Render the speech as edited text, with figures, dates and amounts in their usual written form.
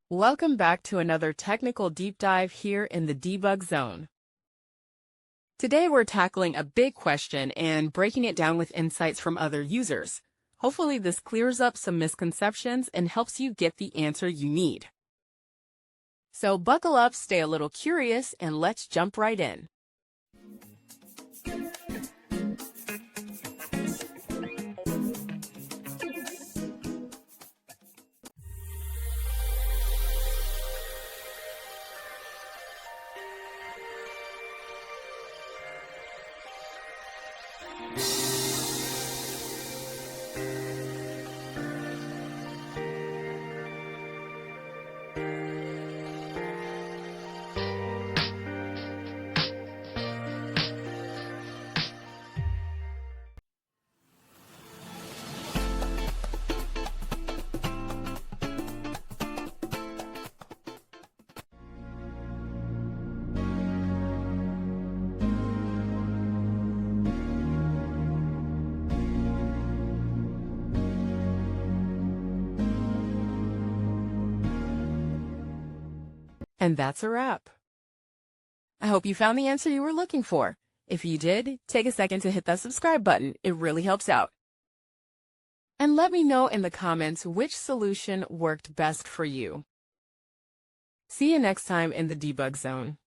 Welcome back to another technical deep dive here in the debug zone. Today we're tackling a big question and breaking it down with insights from other users. Hopefully this clears up some misconceptions and helps you get the answer you need. So buckle up, stay a little curious, and let's jump right in. And that's a wrap. I hope you found the answer you were looking for. If you did, take a second to hit that subscribe button. It really helps out. And let me know in the comments which solution worked best for you. See you next time in the debug zone.